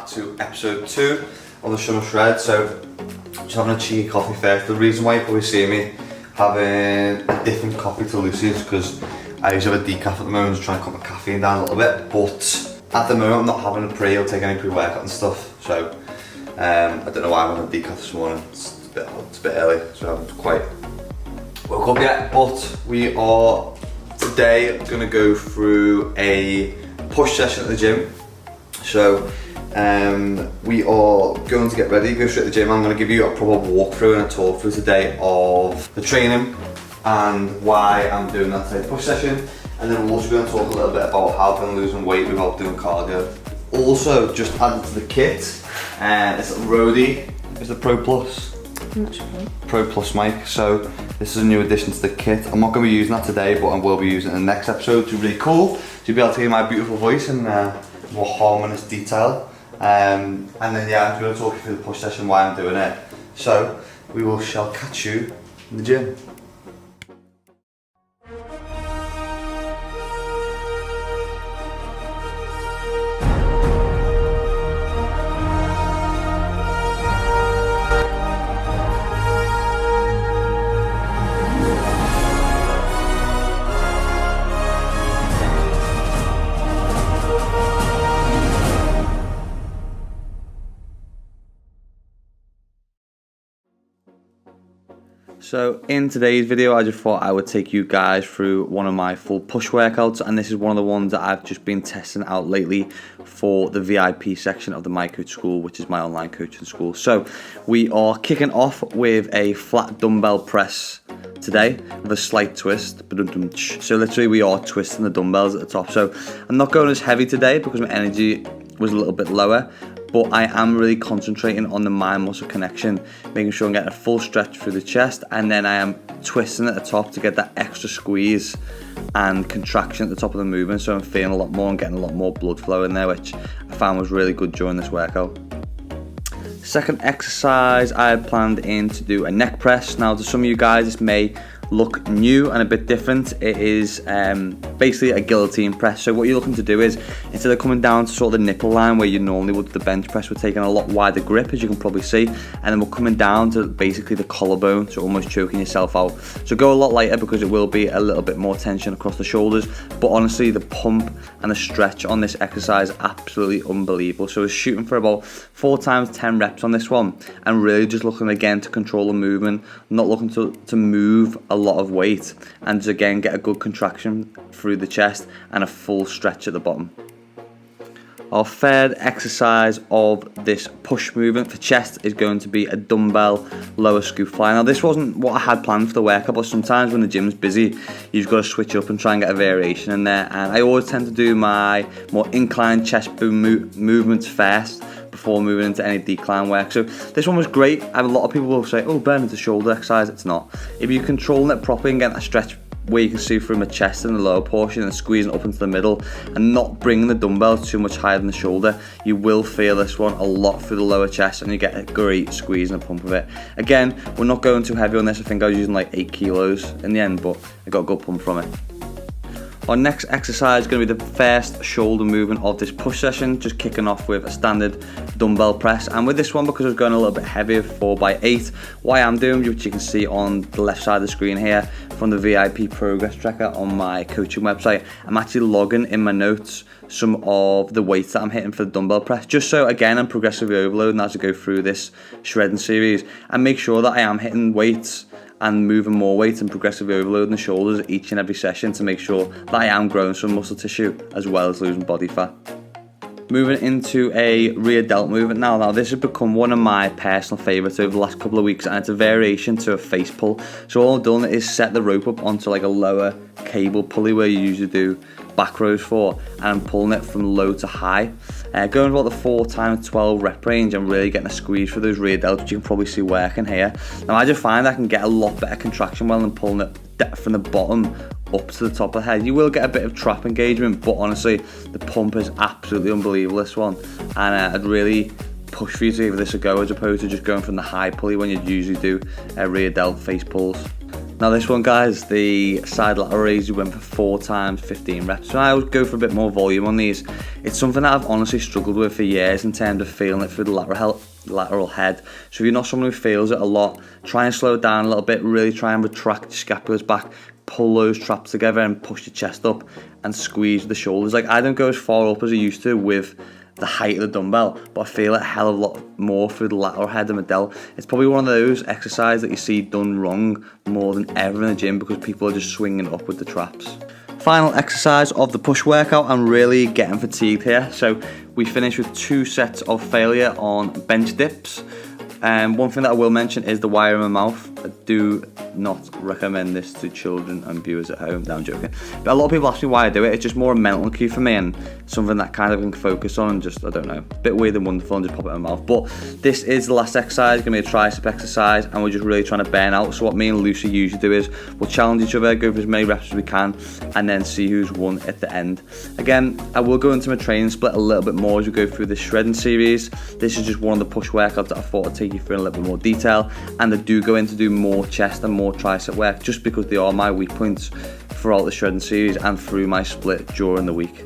back to episode 2 of the Summer Shred. So, just having a cheeky coffee first. The reason why you probably see me having a different coffee to Lucy is because I usually have a decaf at the moment, just trying to cut my caffeine down a little bit. But at the moment, I'm not having a pre or taking any pre-workout and stuff. So, I don't know why I'm having a decaf this morning. It's a bit early, so I haven't quite woke up yet. But we are today going to go through a push session at the gym. So we are going to get ready, go straight to the gym. I'm going to give you a proper walkthrough and a talk through today of the training and why I'm doing that today push session. And then we're also going to talk a little bit about how I'm losing weight without doing cardio. Also, just added to the kit, it's a Rody, it's the Pro Plus. I'm not sure. Pro Plus mic. So this is a new addition to the kit. I'm not going to be using that today, but I will be using it in the next episode, which is really cool. So you'll be able to hear my beautiful voice in more harmonious detail. And then yeah, I'm going to talk you through the push session, why I'm doing it. So shall catch you in the gym. So in today's video, I just thought I would take you guys through one of my full push workouts, and this is one of the ones that I've just been testing out lately for the VIP section of the My Coach School, which is my online coaching school. So we are kicking off with a flat dumbbell press today with a slight twist. So literally we are twisting the dumbbells at the top. So I'm not going as heavy today because my energy was a little bit lower, but I am really concentrating on the mind muscle connection, making sure I'm getting a full stretch through the chest, and then I am twisting at the top to get that extra squeeze and contraction at the top of the movement, so I'm feeling a lot more and getting a lot more blood flow in there, which I found was really good during this workout. Second exercise, I had planned in to do a neck press. Now to some of you guys this may look new and a bit different. It is basically a guillotine press. So what you're looking to do is, instead of coming down to sort of the nipple line where you normally would the bench press, we're taking a lot wider grip, as you can probably see, and then we're coming down to basically the collarbone, so almost choking yourself out. So go a lot lighter because it will be a little bit more tension across the shoulders, but honestly the pump and the stretch on this exercise is absolutely unbelievable. So we're shooting for about 4 times 10 reps on this one, and really just looking again to control the movement, not looking to move a lot of weight, and to again get a good contraction through the chest and a full stretch at the bottom. Our third exercise of this push movement for chest is going to be a dumbbell lower scoop fly. Now this wasn't what I had planned for the workout, but sometimes when the gym's busy you've got to switch up and try and get a variation in there, and I always tend to do my more inclined chest boom movements first before moving into any decline work. So this one was great, and a lot of people will say, oh Ben, it's a shoulder exercise. It's not. If you're controlling it properly and getting that stretch where you can see through my chest and the lower portion and squeezing up into the middle and not bringing the dumbbells too much higher than the shoulder, you will feel this one a lot through the lower chest, and you get a great squeeze and a pump of it. Again, we're not going too heavy on this. I think I was using like 8 kilos in the end, but I got a good pump from it. Our next exercise is going to be the first shoulder movement of this push session, just kicking off with a standard dumbbell press. And with this one, because I was going a little bit heavier, 4x8, what I am doing, which you can see on the left side of the screen here from the VIP progress tracker on my coaching website, I'm actually logging in my notes some of the weights that I'm hitting for the dumbbell press, just so again I'm progressively overloading as I go through this shredding series, and make sure that I am hitting weights and moving more weight and progressively overloading the shoulders each and every session to make sure that I am growing some muscle tissue as well as losing body fat. Moving into a rear delt movement now. Now this has become one of my personal favourites over the last couple of weeks, and it's a variation to a face pull. So all I've done is set the rope up onto like a lower cable pulley where you usually do back rows for, and I'm pulling it from low to high, going about the 4 times 12 rep range, and really getting a squeeze for those rear delts, which you can probably see working here. Now I just find I can get a lot better contraction while I'm pulling it from the bottom up to the top of the head. You will get a bit of trap engagement, but honestly the pump is absolutely unbelievable this one, and I'd really push for you to give this a go as opposed to just going from the high pulley when you'd usually do rear delt face pulls. Now this one, guys, the side lateral raises went for 4 times 15 reps. So I would go for a bit more volume on these. It's something that I've honestly struggled with for years in terms of feeling it through the lateral head. So if you're not someone who feels it a lot, try and slow it down a little bit, really try and retract your scapulas back, pull those traps together and push your chest up and squeeze the shoulders. Like, I don't go as far up as I used to with the height of the dumbbell, but I feel a hell of a lot more through the lateral head of my delt. It's probably one of those exercises that you see done wrong more than ever in the gym because people are just swinging up with the traps. Final exercise of the push workout. I'm really getting fatigued here, so we finished with 2 sets of failure on bench dips. One thing that I will mention is the wire in my mouth. I do not recommend this to children and viewers at home. No, I'm joking. But a lot of people ask me why I do it. It's just more a mental cue for me and something that kind of can focus on and just, I don't know, a bit weird and wonderful and just pop it in my mouth. But this is the last exercise, gonna be a tricep exercise, and we're just really trying to burn out. So what me and Lucy usually do is we'll challenge each other, go for as many reps as we can, and then see who's won at the end. Again, I will go into my training split a little bit more as we go through this shredding series. This is just one of the push workouts that I thought I'd take you through in a little bit more detail, and I do go in to do more chest and more tricep work just because they are my weak points throughout the shredding series and through my split during the week.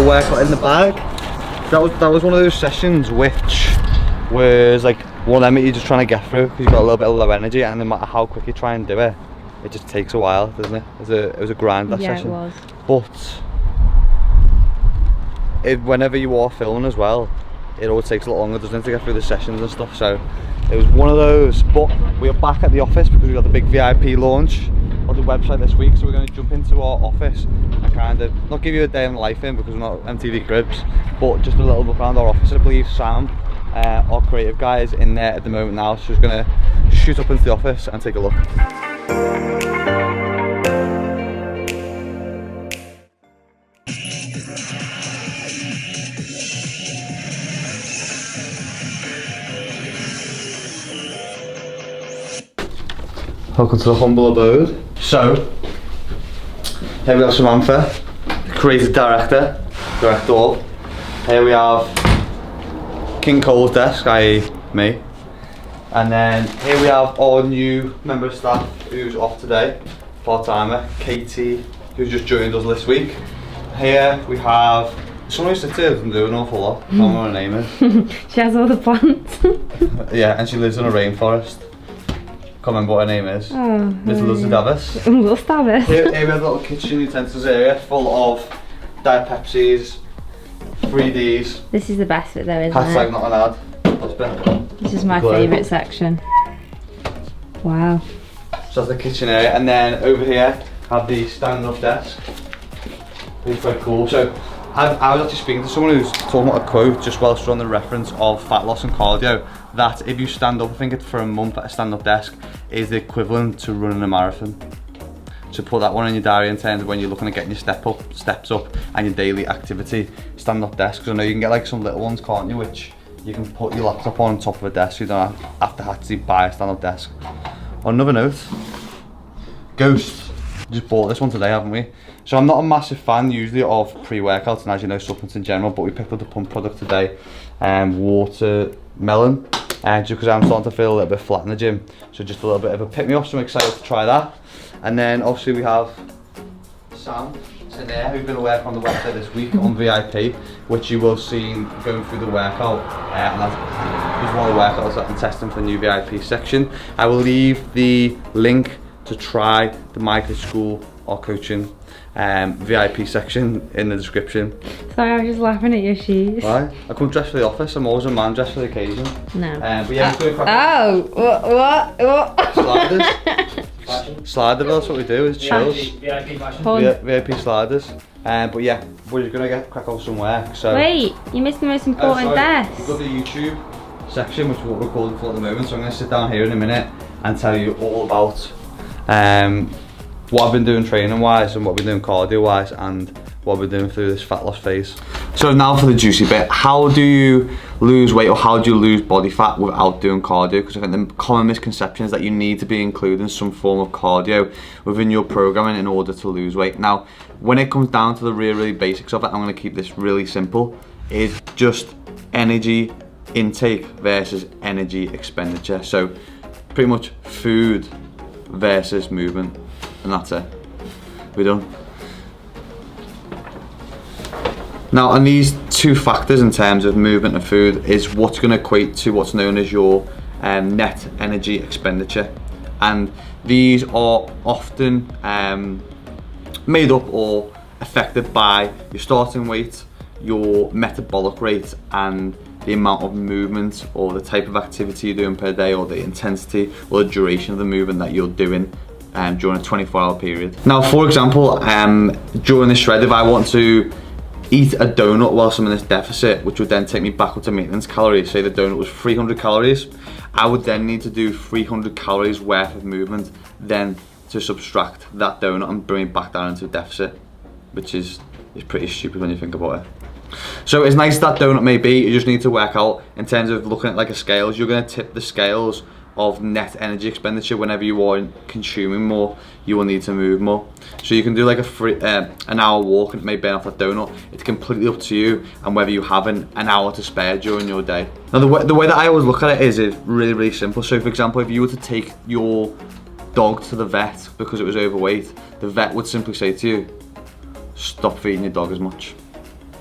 Workout in the bag. That was one of those sessions which was like one of them you're just trying to get through because you've got a little bit of low energy, and no matter how quick you try and do it, it just takes a while, doesn't it? It was a grind, that session. Yeah, it was. But whenever you are filming as well, it always takes a lot longer, doesn't it, to get through the sessions and stuff. So it was one of those. But we are back at the office because we got the big VIP launch on the website this week, so we're going to jump into our office and kind of not give you a day in life in because we're not MTV Cribs, but just a little look around our office. I believe Sam, our creative guy, is in there at the moment now, so she's going to shoot up into the office and take a look. Welcome to the humble abode. So, here we have Samantha, the creative director. Here we have King Cole's desk, i.e. me. And then here we have our new member of staff who's off today, part-timer, Katie, who's just joined us this week. Here we have someone who sits here and do an awful lot. I don't know what her name is. She has all the plants. Yeah, and she lives in a rainforest. Can't remember what her name is. Oh, Miss Lizzie Davis. Here we have a little kitchen utensils area full of Diet Pepsis, 3Ds. This is the best bit though, isn't Hashtag it? not an ad. This is my favourite section. Wow. So that's the kitchen area, and then over here have the stand-up desk. It's quite cool. So I was actually speaking to someone who's talking about a quote just whilst we're on the reference of fat loss and cardio, that if you stand up, I think it's for a month at a stand-up desk, is the equivalent to running a marathon. So put that one in your diary in terms of when you're looking at getting your steps up and your daily activity, stand-up desk. Because I know you can get like some little ones, can't you, which you can put your laptop on top of a desk, so you don't have to actually buy a stand-up desk. On another note, Ghost, just bought this one today, haven't we? So I'm not a massive fan usually of pre-workouts and, as you know, supplements in general, but we picked up the pump product today, watermelon, just because I'm starting to feel a little bit flat in the gym. So just a little bit of a pick-me-up, so I'm excited to try that. And then obviously we have Sam in there, who's going to work on the website this week on VIP, which you will see going through the workout, and that's one of the workouts that I'm testing for the new VIP section. I will leave the link to try the micro school or coaching VIP section in the description. Sorry, I was just laughing at your shoes. Why? I couldn't dress for the office. I'm always a man dressed for the occasion. No. But yeah, what? Sliders. Sliders, that's what we do, is chills. VIP fashion. VIP sliders. But yeah, we're just going to crack off some work. So wait, you missed the most important desk. We've got the YouTube section, which is what we're recording for at the moment. So I'm going to sit down here in a minute and tell you all about what I've been doing training wise and what I've been doing cardio wise and what we're doing through this fat loss phase. So now for the juicy bit. How do you lose weight, or how do you lose body fat without doing cardio? Because I think the common misconception is that you need to be including some form of cardio within your programming in order to lose weight. Now, when it comes down to the really basics of it, I'm going to keep this really simple. It's just energy intake versus energy expenditure. So pretty much food versus movement, and that's it. We're done. Now, on these two factors in terms of movement and food is what's going to equate to what's known as your net energy expenditure, and these are often made up or affected by your starting weight, your metabolic rate, and the amount of movement or the type of activity you're doing per day, or the intensity or the duration of the movement that you're doing during a 24-hour period. Now, for example, during this shred, if I want to eat a donut whilst I'm in this deficit, which would then take me back up to maintenance calories, say the donut was 300 calories, I would then need to do 300 calories worth of movement then to subtract that donut and bring it back down into a deficit, which is pretty stupid when you think about it. So as nice as that donut may be, you just need to work out in terms of looking at like a scales. You're going to tip the scales of net energy expenditure. Whenever you are consuming more, you will need to move more. So you can do like an hour walk and it may burn off that donut. It's completely up to you and whether you have an hour to spare during your day. Now the way that I always look at it is really simple. So for example, if you were to take your dog to the vet because it was overweight, the vet would simply say to you, stop feeding your dog as much.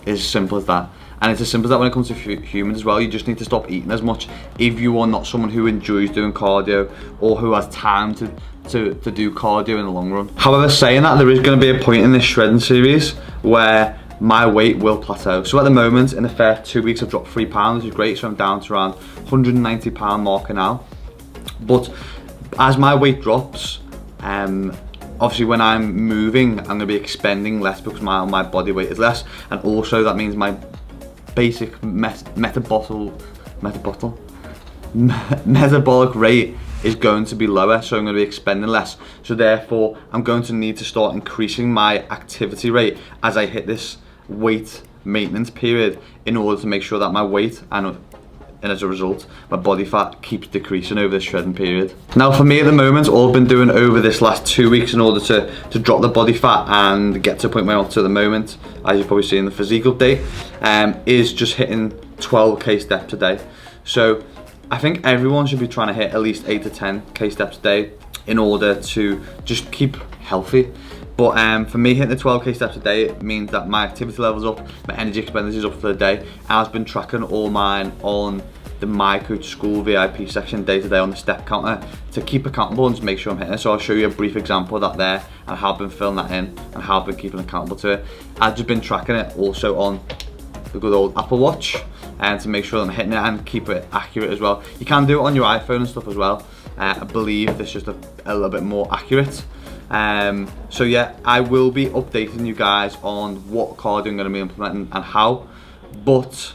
It's as simple as that. And it's as simple as that when it comes to humans as well. You just need to stop eating as much if you are not someone who enjoys doing cardio or who has time to do cardio in the long run. However, saying that, there is going to be a point in this shredding series where my weight will plateau. So at the moment, in the first 2 weeks, I've dropped 3 pounds, which is great. So I'm down to around 190 pound marker now. But as my weight drops, obviously when I'm moving, I'm going to be expending less because my body weight is less, and also that means my basic metabolic rate is going to be lower, so I'm going to be expending less. So therefore, I'm going to need to start increasing my activity rate as I hit this weight maintenance period in order to make sure that my weight and as a result, my body fat keeps decreasing over the shredding period. Now for me at the moment, all I've been doing over this last 2 weeks in order to drop the body fat and get to a point where I'm up to at the moment, as you've probably seen in the physique update, is just hitting 12k steps a day. So I think everyone should be trying to hit at least 8 to 10k steps a day in order to just keep healthy. But for me, hitting the 12k steps a day, it means that my activity level's up, my energy expenditure is up for the day, and I've been tracking all mine on the My Coach School VIP section day to day on the step counter to keep accountable and just make sure I'm hitting it. So I'll show you a brief example of that there and how I've been filling that in and how I've been keeping accountable to it. I've just been tracking it also on the good old Apple Watch and to make sure that I'm hitting it and keep it accurate as well. You can do it on your iPhone and stuff as well. I believe this is just a little bit more accurate. So yeah, I will be updating you guys on what cardio I'm going to be implementing and how. But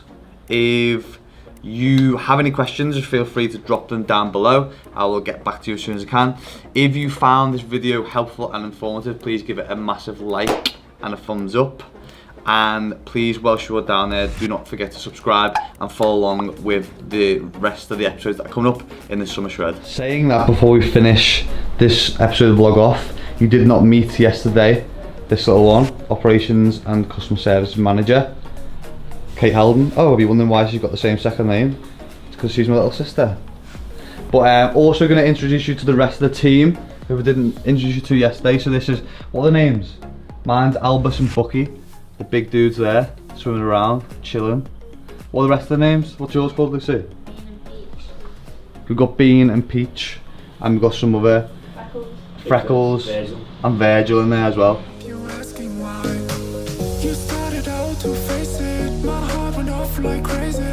if you have any questions, just feel free to drop them down below. I will get back to you as soon as I can. If you found this video helpful and informative, please give it a massive like and a thumbs up. And please, whilst you're down there, do not forget to subscribe and follow along with the rest of the episodes that are coming up in the summer shred. Saying that, before we finish this episode of Vlog Off, you did not meet yesterday this little one, Operations and Customer Services Manager, Kate Halden. Oh, are you wondering why she's got the same second name? It's because she's my little sister. But I'm also going to introduce you to the rest of the team who I didn't introduce you to yesterday. So this is, what are the names? Mine's Albus and Bucky. The big dudes there, swimming around, chilling. What are the rest of the names? What's yours called, Lucy? We've got Bean and Peach, and we've got some other Freckles and Virgil in there as well. You asking why? You started out to face it, my heart went off like crazy.